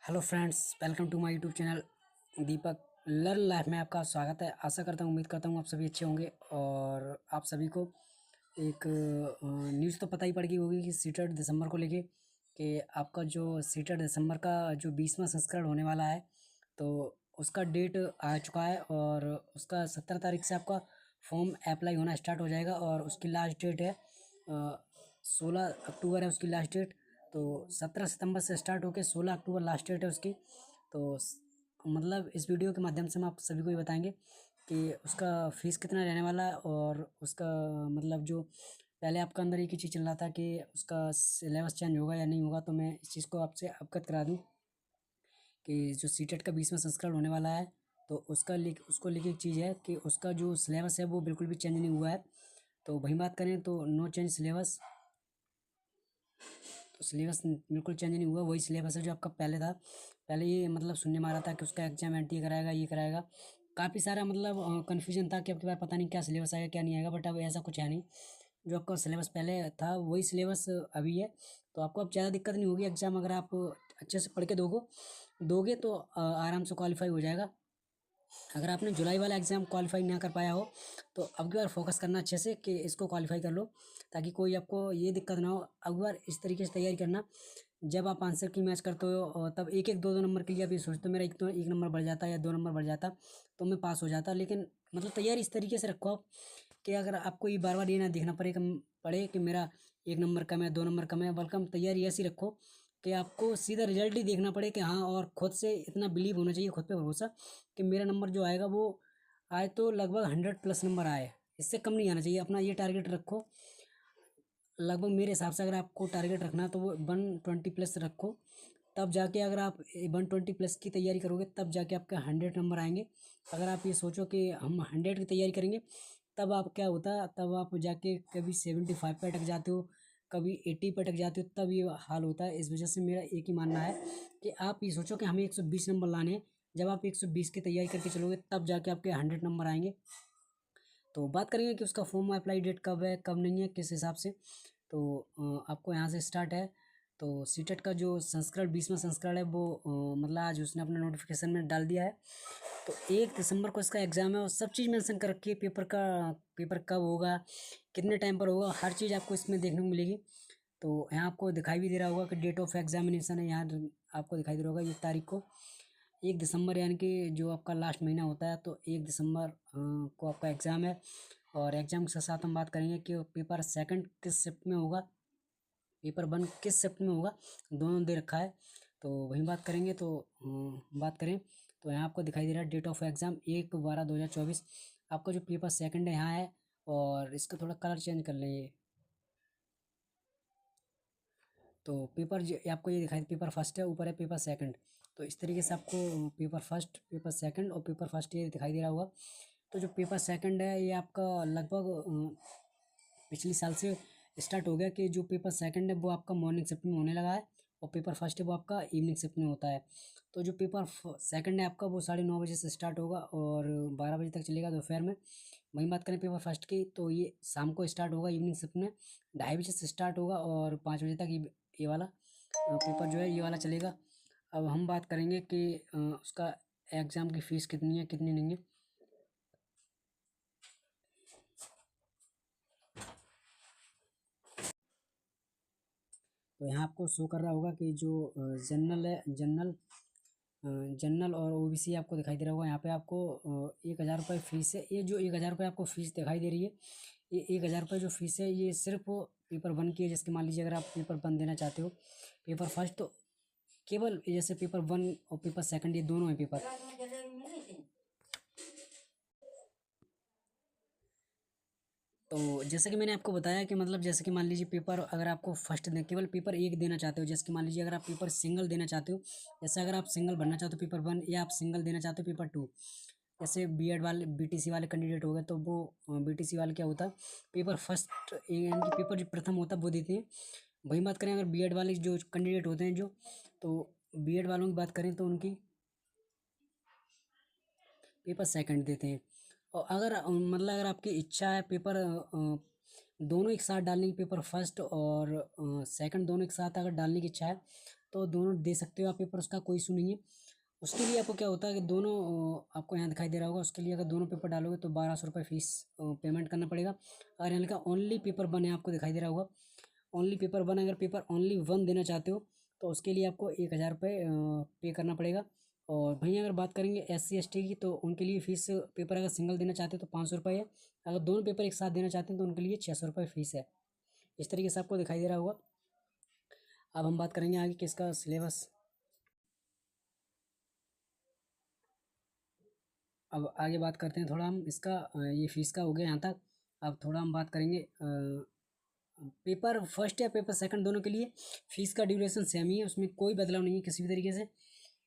Hello friends, welcome to my YouTube channel Deepak learn life में आपका स्वागत है। आशा करता हूँ, उम्मीद करता हूँ आप सभी अच्छे होंगे। और आप सभी को एक न्यूज़ तो पता ही पड़ गई होगी कि सीटेट दिसंबर को लेके कि आपका जो सीटेट दिसंबर का जो 20वां संस्करण होने वाला है, तो उसका डेट आ चुका है। और उसका 17 तारीख से आपका फॉर्म अप्लाई होना स्टार्ट हो जाएगा। और उसकी लास्ट डेट है 16 अक्टूबर है उसकी लास्ट डेट। तो 17 सितंबर से स्टार्ट होकर 16 अक्टूबर लास्ट डेट है उसकी। तो मतलब इस वीडियो के माध्यम से हम आप सभी को ये बताएंगे कि उसका फीस कितना रहने वाला है। और उसका मतलब जो पहले आपका अंदर एक ही चीज़ चल रहा था कि उसका सिलेबस चेंज होगा या नहीं होगा, तो मैं इस चीज़ को आपसे अवगत करा दूं कि जो सीटेट का 20वां संस्करण होने वाला है, तो उसको लेके एक चीज़ है कि उसका जो सिलेबस है वो बिल्कुल भी चेंज नहीं हुआ है। तो वही बात करें तो नो चेंज सिलेबस। तो सिलेबस बिल्कुल चेंज नहीं हुआ, वही सिलेबस है जो आपका पहले था। पहले ये मतलब सुनने में आ रहा था कि उसका एग्जाम एंट्री कराएगा, ये कराएगा। काफ़ी सारा मतलब कन्फ्यूजन था कि अब की बार पता नहीं क्या सिलेबस आएगा क्या नहीं आएगा। बट अब ऐसा कुछ है नहीं, जो आपका सिलेबस पहले था वही सिलेबस अभी है। तो आपको अब ज़्यादा दिक्कत नहीं होगी। एग्ज़ाम अगर आप अच्छे से पढ़ के दोगे तो आराम से क्वालिफाई हो जाएगा। अगर आपने जुलाई वाला एग्ज़ाम क्वालिफाई ना कर पाया हो, तो अब की बार फोकस करना अच्छे से कि इसको क्वालिफाई कर लो, ताकि कोई आपको ये दिक्कत ना हो। अब की बार इस तरीके से तैयारी करना, जब आप आंसर की मैच करते हो और तब एक एक दो दो नंबर के लिए आप ये सोचते हो मेरा एक नंबर बढ़ जाता या 2 नंबर बढ़ जाता तो मैं पास हो जाता। लेकिन मतलब तैयारी इस तरीके से रखो आप कि अगर आपको ये बार बार ये ना देखना पड़े कि मेरा 1 नंबर कम है, 2 नंबर कम है। बल्कि तैयारी ऐसी रखो कि आपको सीधा रिजल्ट ही देखना पड़े कि हाँ, और खुद से इतना बिलीव होना चाहिए, खुद पे भरोसा कि मेरा नंबर जो आएगा वो आए तो लगभग 100+ नंबर आए, इससे कम नहीं आना चाहिए। अपना ये टारगेट रखो। लगभग मेरे हिसाब से अगर आपको टारगेट रखना है तो वो 120+ रखो। तब जाके अगर आप 120+ की तैयारी करोगे तब जाके आपके 100 नंबर आएंगे। अगर आप ये सोचो कि हम 100 की तैयारी करेंगे, तब आप क्या होता है, तब आप जाके कभी 75 पे अटक जाते हो, कभी 80 पे अटक जाते हो, तब ये हाल होता है। इस वजह से मेरा एक ही मानना है कि आप ये सोचो कि हमें 120 नंबर लाने हैं। जब आप 120 की तैयारी करके चलोगे तब जाके आपके 100 नंबर आएंगे। तो बात करेंगे कि उसका फॉर्म अप्लाई डेट कब है कब नहीं है, किस हिसाब से। तो आपको यहाँ से स्टार्ट है। तो सीटेट का जो संस्करण 20वां संस्करण है वो मतलब आज उसने अपने नोटिफिकेशन में डाल दिया है। तो 1 दिसंबर को इसका एग्ज़ाम है और सब चीज़ मेंशन कर रखी है। पेपर कब होगा, कितने टाइम पर होगा, हर चीज़ आपको इसमें देखने को मिलेगी। तो यहाँ आपको दिखाई भी दे रहा होगा कि डेट ऑफ एग्जामिनेशन है, यहाँ आपको दिखाई दे रहा होगा ये तारीख को 1 दिसंबर, यानी कि जो आपका लास्ट महीना होता है। तो 1 दिसंबर को आपका एग्ज़ाम है। और एग्ज़ाम के साथ हम बात करेंगे कि पेपर सेकंड किस शिफ्ट में होगा, पेपर वन किस शिफ्ट में होगा, दोनों दे रखा है। तो वही बात करेंगे। तो बात करें तो यहाँ आपको दिखाई दे रहा है डेट ऑफ एग्ज़ाम 1/12/2024। आपका जो पेपर सेकंड है यहाँ है। और इसका थोड़ा कलर चेंज कर लें। तो आपको ये दिखाई पेपर फर्स्ट है, ऊपर है पेपर सेकंड। तो इस तरीके से आपको पेपर फर्स्ट, पेपर सेकंड और पेपर फर्स्ट ये दिखाई दे रहा होगा। तो जो पेपर सेकंड है ये आपका लगभग पिछले साल से स्टार्ट हो गया कि जो पेपर सेकंड है वो आपका मॉर्निंग शिफ्ट में होने लगा है, और पेपर फर्स्ट है वो आपका इवनिंग शिफ्ट में होता है। तो जो पेपर सेकंड है आपका वो 9:30 बजे से स्टार्ट होगा और 12 बजे तक चलेगा दोपहर में। वहीं बात करें पेपर फर्स्ट की, तो ये शाम को स्टार्ट होगा इवनिंग शिफ्ट में, 2:30 बजे से स्टार्ट होगा और 5 बजे तक ये वाला पेपर जो है ये वाला चलेगा। अब हम बात करेंगे कि उसका एग्ज़ाम की फ़ीस कितनी है कितनी नहीं है। तो यहाँ आपको शो कर रहा होगा कि जो जनरल है, जनरल और ओबीसी आपको दिखाई दे रहा होगा। यहाँ पे आपको 1,000 रुपये फीस है। ये जो 1,000 रुपये आपको फीस दिखाई दे रही है, ये 1,000 रुपये जो फीस है ये सिर्फ पेपर वन की है। जैसे मान लीजिए अगर आप पेपर वन देना चाहते हो, पेपर फर्स्ट, तो केवल जैसे पेपर वन और पेपर सेकंड ये दोनों हैं पेपर। तो जैसे कि मैंने आपको बताया कि मतलब जैसे कि मान लीजिए पेपर अगर आपको फर्स्ट केवल पेपर एक देना चाहते हो, जैसे कि मान लीजिए अगर आप पेपर सिंगल देना चाहते हो, जैसे अगर आप सिंगल भरना चाहते हो पेपर वन, या आप सिंगल देना चाहते हो पेपर टू, जैसे बीएड वाले बीटीसी वाले कैंडिडेट हो गए, तो वो बीटीसी वाले क्या होता है, पेपर फर्स्ट यानी कि पेपर जो प्रथम होता है वो देते हैं। वही बात करें अगर बीएड वाले जो कैंडिडेट होते हैं जो, तो बीएड वालों की बात करें तो उनकी पेपर सेकंड देते हैं। और अगर मतलब अगर आपकी इच्छा है पेपर दोनों एक साथ डालने की, पेपर फर्स्ट और सेकंड दोनों एक साथ अगर डालने की इच्छा है, तो दोनों दे सकते हो आप पेपर, उसका कोई इशू नहीं है। उसके लिए आपको क्या होता है कि दोनों आपको यहाँ दिखाई दे रहा होगा, उसके लिए अगर दोनों पेपर डालोगे तो 1200 रुपये फीस पेमेंट करना पड़ेगा। और यहाँ लिखा ओनली पेपर वन है, आपको दिखाई दे रहा होगा ओनली पेपर वन। अगर पेपर ओनली वन देना चाहते हो तो उसके लिए आपको 1000 रुपये पे करना पड़ेगा। और भैया अगर बात करेंगे SC ST की, तो उनके लिए फ़ीस पेपर अगर सिंगल देना चाहते हो तो 500 रुपये है। अगर दोनों पेपर एक साथ देना चाहते हैं तो उनके लिए 600 रुपये फ़ीस है। इस तरीके से आपको दिखाई दे रहा होगा। अब हम बात करेंगे आगे किसका सिलेबस। अब आगे बात करते हैं थोड़ा हम इसका, ये फ़ीस का हो गया यहाँ तक। अब थोड़ा हम बात करेंगे पेपर फर्स्ट या पेपर सेकंड दोनों के लिए फ़ीस का ड्यूरेशन सेम ही है, उसमें कोई बदलाव नहीं है किसी भी तरीके से।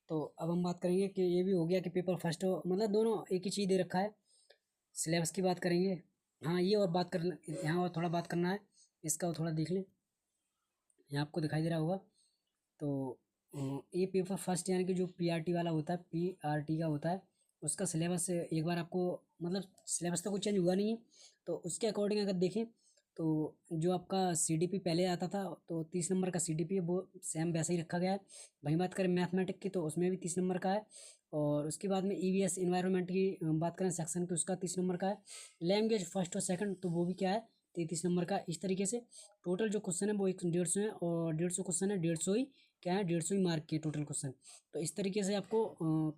तो अब हम बात करेंगे कि ये भी हो गया कि पेपर फर्स्ट हो, मतलब दोनों एक ही चीज़ दे रखा है। सिलेबस की बात करेंगे। हाँ ये और बात कर, यहाँ और थोड़ा बात करना है इसका, और थोड़ा देख लें। यहाँ आपको दिखाई दे रहा होगा। तो ये पेपर फर्स्ट यानी कि जो PRT वाला होता है, PRT का होता है, उसका सिलेबस एक बार आपको, मतलब सिलेबस तो कुछ चेंज हुआ नहीं है। तो उसके अकॉर्डिंग अगर देखें तो जो आपका CDP पहले आता था, तो 30 नंबर का CDP है, वो सेम वैसे ही रखा गया है। वहीं बात करें मैथमेटिक की तो उसमें भी 30 नंबर का है। और उसके बाद में EVS इन्वायरमेंट की बात करें सेक्शन की, उसका 30 नंबर का है। लैंग्वेज फर्स्ट और सेकंड तो वो भी क्या है, 33 नंबर का। इस तरीके से टोटल जो क्वेश्चन है वो 150 है, और 150 क्वेश्चन है, 150 ही क्या है, 150 ही मार्क के टोटल क्वेश्चन। तो इस तरीके से आपको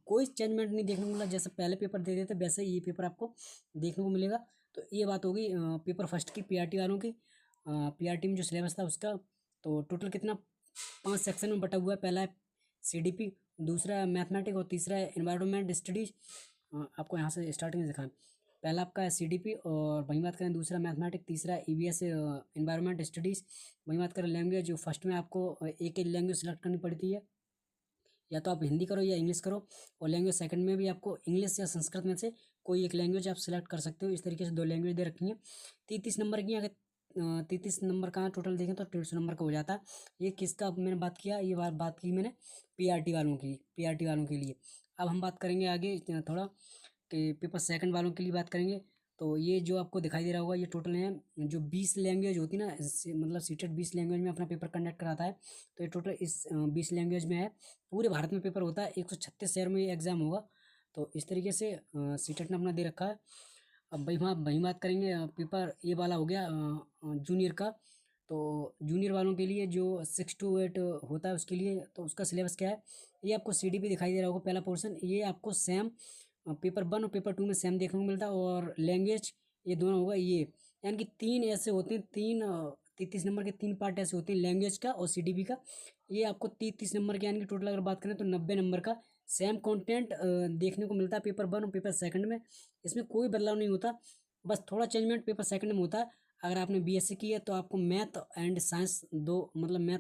कोई चेंजमेंट नहीं देखने को मिला, जैसे पहले पेपर दे देते वैसे ही ये पेपर आपको देखने को मिलेगा। तो ये बात होगी पेपर फर्स्ट की, PRT वालों की। PRT में जो सिलेबस था उसका, तो टोटल कितना 5 सेक्शन में बटा हुआ है। पहला है CDP, दूसरा है मैथमेटिक, और तीसरा है इन्वायरमेंट स्टडीज। आपको यहाँ से स्टार्टिंग से दिखाएं। पहला आपका है CDP, और वहीं बात करें दूसरा मैथमेटिक, तीसरा EVS इन्वायरमेंट स्टडीज़। वहीं बात करें लैंग्वेज, जो फर्स्ट में आपको एक एक लैंग्वेज सेलेक्ट करनी पड़ती है, या तो आप हिंदी करो या इंग्लिश करो। और लैंग्वेज सेकंड में भी आपको इंग्लिश या संस्कृत में से कोई एक लैंग्वेज आप सेलेक्ट कर सकते हो। इस तरीके से 2 लैंग्वेज दे रखी हैं। 33 नंबर की, अगर 33 नंबर का टोटल देखें तो 150 नंबर का हो जाता है। ये किसका मैंने बात किया, ये बात की मैंने PRT वालों की, PRT वालों के लिए। अब हम बात करेंगे आगे थोड़ा कि पेपर सेकंड वालों के लिए बात करेंगे। तो ये जो आपको दिखाई दे रहा होगा, ये टोटल है जो 20 लैंग्वेज होती है ना, मतलब सीटेड 20 लैंग्वेज में अपना पेपर कंडक्ट कराता है। तो ये टोटल इस 20 लैंग्वेज में है। पूरे भारत में पेपर होता है, 136 शहर में ये एग्ज़ाम होगा। तो इस तरीके से सीटेट ने अपना दे रखा है। अब वही बात करेंगे पेपर ये वाला हो गया जूनियर का। तो जूनियर वालों के लिए जो 6 to 8 होता है उसके लिए, तो उसका सिलेबस क्या है, ये आपको CDP दिखाई दे रहा होगा पहला पोर्शन। ये आपको सेम पेपर वन और पेपर टू में सेम देखने को मिलता है। और लैंग्वेज ये दोनों होगा ये, यानी कि 3 ऐसे होते हैं, 33 नंबर के 3 पार्ट ऐसे होते हैं, लैंग्वेज का और CDP का। ये आपको 33 नंबर के, यानी कि टोटल अगर बात करें तो 90 नंबर का सेम कंटेंट देखने को मिलता है पेपर वन और पेपर सेकंड में। इसमें कोई बदलाव नहीं होता, बस थोड़ा चेंजमेंट पेपर सेकंड में होता है। अगर आपने BSc की है तो आपको मैथ एंड साइंस दो, मतलब मैथ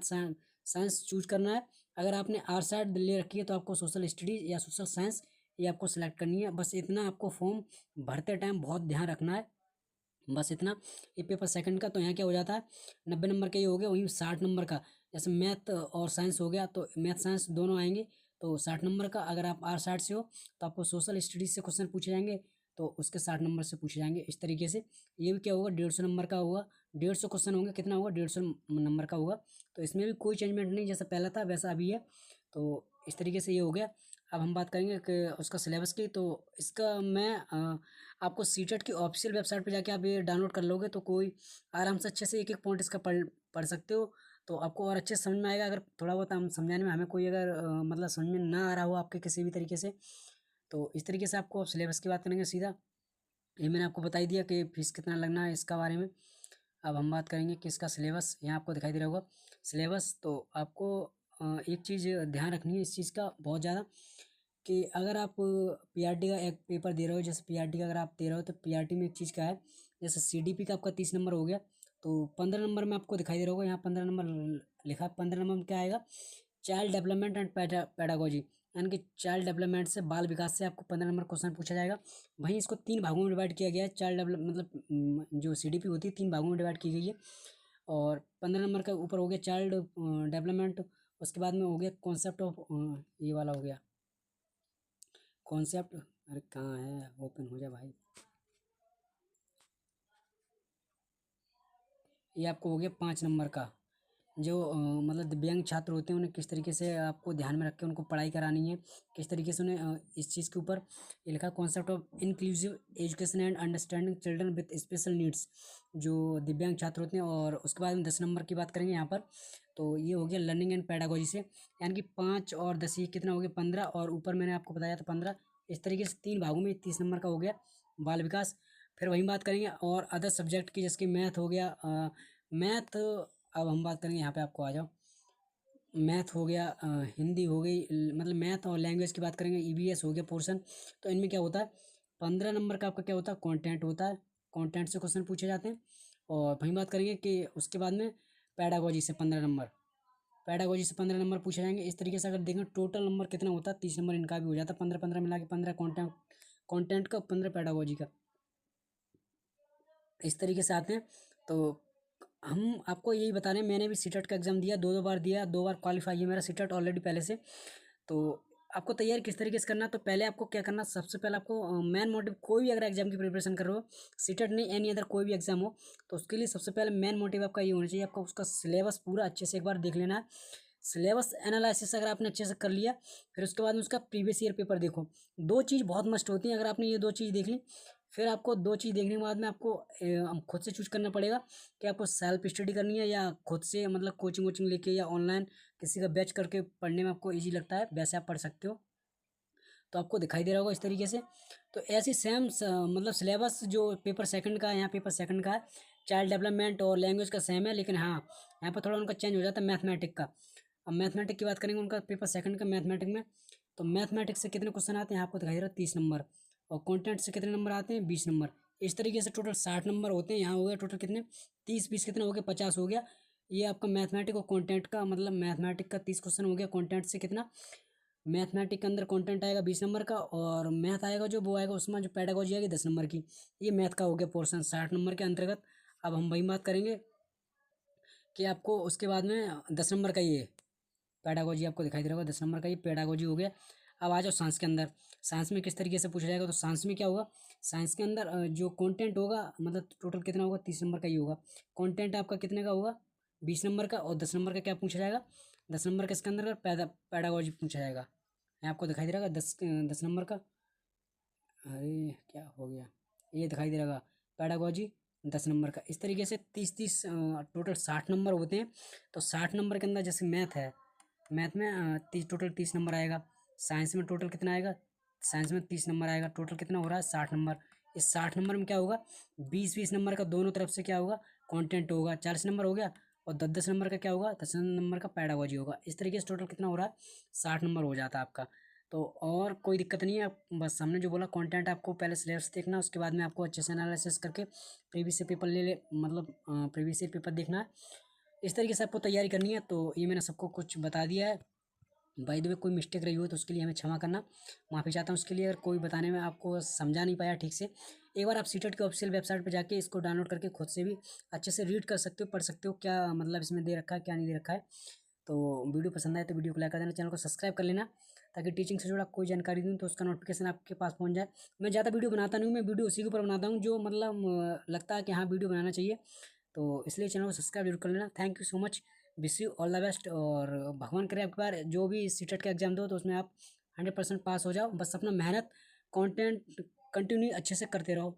साइंस चूज करना है। अगर आपने आर्ट्स साइड ले रखी है तो आपको सोशल स्टडीज या सोशल साइंस ये आपको सेलेक्ट करनी है। बस इतना आपको फॉर्म भरते टाइम बहुत ध्यान रखना है, बस इतना। ये पेपर सेकंड का तो यहाँ क्या हो जाता है, 90 नंबर के ये हो गया। वहीं 60 नंबर का, जैसे मैथ और साइंस हो गया तो मैथ साइंस दोनों आएंगे, तो 60 नंबर का। अगर आप आर साइड से हो तो आपको सोशल स्टडीज से क्वेश्चन पूछे जाएंगे, तो उसके 60 नंबर से पूछे जाएंगे। इस तरीके से ये भी क्या होगा, 150 नंबर का होगा। 150 क्वेश्चन होंगे, कितना होगा, 150 नंबर का होगा। तो इसमें भी कोई चेंजमेंट नहीं, जैसा पहला था वैसा अभी है। तो इस तरीके से ये हो गया। अब हम बात करेंगे कि उसका सिलेबस की। तो इसका मैं आपको सीटेट की ऑफिशियल वेबसाइट पे जाके आप ये डाउनलोड कर लोगे तो कोई आराम से अच्छे से एक एक पॉइंट इसका पढ़ पढ़ सकते हो। तो आपको और अच्छे से समझ में आएगा। अगर थोड़ा बहुत हम समझाने में हमें कोई अगर मतलब समझ में ना आ रहा हो आपके किसी भी तरीके से, तो इस तरीके से आपको सिलेबस की बात करेंगे सीधा। ये मैंने आपको बता ही दिया कि फीस कितना लगना है इसका बारे में। अब हम बात करेंगे कि इसका सिलेबस यहाँ आपको दिखाई दे रहा होगा। सिलेबस तो आपको एक चीज़ ध्यान रखनी है इस चीज़ का बहुत ज़्यादा, कि अगर आप PRT का एक पेपर दे रहे हो, जैसे PRT का अगर आप दे रहे हो तो PRT में एक चीज़ क्या है, जैसे CDP का आपका 30 नंबर हो गया, तो 15 नंबर में आपको दिखाई दे रहा होगा यहाँ 15 नंबर लिखा है। 15 नंबर में क्या आएगा, चाइल्ड डेवलपमेंट एंड पैडागोजी, यानी कि चाइल्ड डेवलपमेंट से, बाल विकास से आपको 15 नंबर क्वेश्चन पूछा जाएगा। वहीं इसको 3 भागों में डिवाइड किया गया है। चाइल्ड डेवलप मतलब जो CDP होती है 3 भागों में डिवाइड की गई है। और 15 नंबर का ऊपर हो गया चाइल्ड डेवलपमेंट, उसके बाद में हो गया कॉन्सेप्ट ऑफ, ये वाला हो गया कॉन्सेप्ट। अरे कहाँ है, ओपन हो जाए भाई। ये आपको हो गया 5 नंबर का, जो मतलब दिव्यांग छात्र होते हैं उन्हें किस तरीके से आपको ध्यान में रख के उनको पढ़ाई करानी है, किस तरीके से उन्हें इस चीज़ के ऊपर ये लिखा concept of inclusive education and understanding children with special needs, जो दिव्यांग छात्र होते हैं। और उसके बाद में 10 नंबर की बात करेंगे यहाँ पर, तो ये हो गया लर्निंग एंड पैडागोजी से, यानी कि 5 और 10 ये कितना हो गया 15, और ऊपर मैंने आपको बताया था 15। इस तरीके से 3 भागों में 30 नंबर का हो गया बाल विकास। फिर वही बात करेंगे और अदर सब्जेक्ट की, जैसे कि मैथ हो गया, मैथ अब हम बात करेंगे यहाँ पे, आपको आ जाओ, मैथ हो गया, हिंदी हो गई, मतलब मैथ और लैंग्वेज की बात करेंगे, ईवीएस हो गया पोर्शन। तो इनमें क्या होता है 15 नंबर का आपका क्या होता है कंटेंट होता है, कंटेंट से क्वेश्चन पूछे जाते हैं। और वहीं बात करेंगे कि उसके बाद में पैडागोजी से 15 नंबर, पैडागोजी से 15 नंबर पूछे जाएंगे। इस तरीके से अगर देखें टोटल नंबर कितना होता है 30 नंबर इनका भी हो जाता है, 15 15 मिला के 15 कॉन्टेंट, कॉन्टेंट का 15 पैडागोजी का, इस तरीके से आते हैं। तो हम आपको यही बता रहे हैं, मैंने भी सीटेट का एग्ज़ाम दिया, 2 बार दिया, 2 बार क्वालिफाई है मेरा सीटेट ऑलरेडी पहले से। तो आपको तैयारी किस तरीके से करना है, तो पहले आपको क्या करना, सबसे पहले आपको मेन मोटिव, कोई भी अगर एग्जाम की प्रिपरेशन कर रहे हो, सीटेट नहीं एनी अदर कोई भी एग्जाम हो, तो उसके लिए सबसे पहले मेन मोटिव आपका ये होना चाहिए, आपका उसका सिलेबस पूरा अच्छे से एक बार देख लेना है। सिलेबस एनालिसिस अगर आपने अच्छे से कर लिया, फिर उसके बाद में उसका प्रीवियस ईयर पेपर देखो। 2 चीज़ बहुत मस्ट होती हैं, अगर आपने ये 2 चीज़ देख ली, फिर आपको 2 चीज़ देखने के बाद में आपको खुद से चूज करना पड़ेगा कि आपको सेल्फ स्टडी करनी है या खुद से मतलब कोचिंग वोचिंग लेके या ऑनलाइन किसी का बैच करके पढ़ने में आपको ईजी लगता है, वैसे आप पढ़ सकते हो। तो आपको दिखाई दे रहा होगा इस तरीके से। तो ऐसी सेम मतलब सिलेबस जो पेपर सेकंड का है, यहाँ पेपर सेकंड का है, चाइल्ड डेवलपमेंट और लैंग्वेज का सेम है, लेकिन हाँ यहाँ पर थोड़ा उनका चेंज हो जाता है मैथमेटिक का। अब मैथमेटिक की बात करेंगे, उनका पेपर सेकंड का मैथमेटिक में, तो मैथमेटिक्स से कितने क्वेश्चन आते हैं यहाँ आपको दिखाई दे रहा है 30 नंबर, और कॉन्टेंट से कितने नंबर आते हैं 20 नंबर। इस तरीके से टोटल 60 नंबर होते हैं। यहाँ हो गया टोटल कितने 30 20 कितने हो गए 50 हो गया। ये आपका मैथमेटिक और कॉन्टेंट का, मतलब मैथमेटिक का 30 क्वेश्चन हो गया, कॉन्टेंट से कितना, मैथमेटिक के अंदर कंटेंट आएगा 20 नंबर का, और मैथ आएगा जो वो आएगा उसमें जो पेडागोजी आएगी 10 नंबर की। ये मैथ का हो गया पोर्शन 60 नंबर के अंतर्गत। अब हम वही बात करेंगे कि आपको उसके बाद में 10 नंबर का ये पेडागोजी आपको दिखाई दे रहा होगा, 10 नंबर का ये पेडागोजी हो गया। अब आ जाओ साइंस के अंदर, साइंस में किस तरीके से पूछा जाएगा, तो साइंस में क्या होगा, साइंस के अंदर जो कंटेंट होगा, मतलब टोटल कितना होगा 30 नंबर का ही होगा। कंटेंट आपका कितने का होगा 20 नंबर का, और 10 नंबर का क्या पूछा जाएगा, 10 नंबर का इसके अंदर पेडागोजी पूछा जाएगा। यहाँ आपको दिखाई दे रहा होगा 10 नंबर का, अरे क्या हो गया, ये दिखाई दे रहा होगा पैडागोजी 10 नंबर का। इस तरीके से 30 30 टोटल 60 नंबर होते हैं। तो 60 नंबर के अंदर जैसे मैथ है, मैथ में 30 नंबर आएगा। साइंस में टोटल कितना आएगा, साइंस में 30 नंबर आएगा। टोटल कितना हो रहा है 60 नंबर। इस 60 नंबर में क्या होगा 20 20 नंबर का दोनों तरफ से क्या होगा कंटेंट होगा, 40 नंबर हो गया। और 10 10 नंबर का क्या होगा 10 नंबर का पैडागोजी होगा। इस तरीके से टोटल कितना हो रहा है 60 नंबर हो जाता है आपका। तो और कोई दिक्कत नहीं है, आप बस हमने जो बोला कंटेंट आपको पहले सिलेबस देखना, उसके बाद में आपको अच्छे से एनालिसिस करके प्रीवियस ईयर पेपर ले मतलब प्रीवियस ईयर पेपर देखना है। इस तरीके से आपको तैयारी करनी है। तो ये मैंने सबको कुछ बता दिया है। बाय द वे कोई मिस्टेक रही हो तो उसके लिए हमें क्षमा करना, माफ़ी चाहता हूँ उसके लिए। अगर कोई बताने में आपको समझा नहीं पाया ठीक से, एक बार आप सीटेट की ऑफिशियल वेबसाइट पर जाके इसको डाउनलोड करके खुद से भी अच्छे से रीड कर सकते हो, पढ़ सकते हो क्या मतलब इसमें दे रखा है क्या नहीं दे रखा है। तो वीडियो पसंद आए तो वीडियो को लाइक कर देना, चैनल को सब्सक्राइब कर लेना, ताकि टीचिंग से जुड़ा कोई जानकारी दूँ तो उसका नोटिफिकेशन आपके पास पहुँच जाए। मैं ज़्यादा वीडियो बनाता नहीं हूँ, मैं वीडियो उसी के ऊपर बनाता हूँ जो मतलब लगता है कि हाँ वीडियो बनाना चाहिए। तो इसलिए चैनल को सब्सक्राइब जरूर कर लेना। Thank you so much, wish you all the best, और भगवान करे आपके बार जो भी सीटेट का एग्जाम दो तो उसमें आप 100% पास हो जाओ। बस अपना मेहनत कंटेंट कंटिन्यू अच्छे से करते रहो।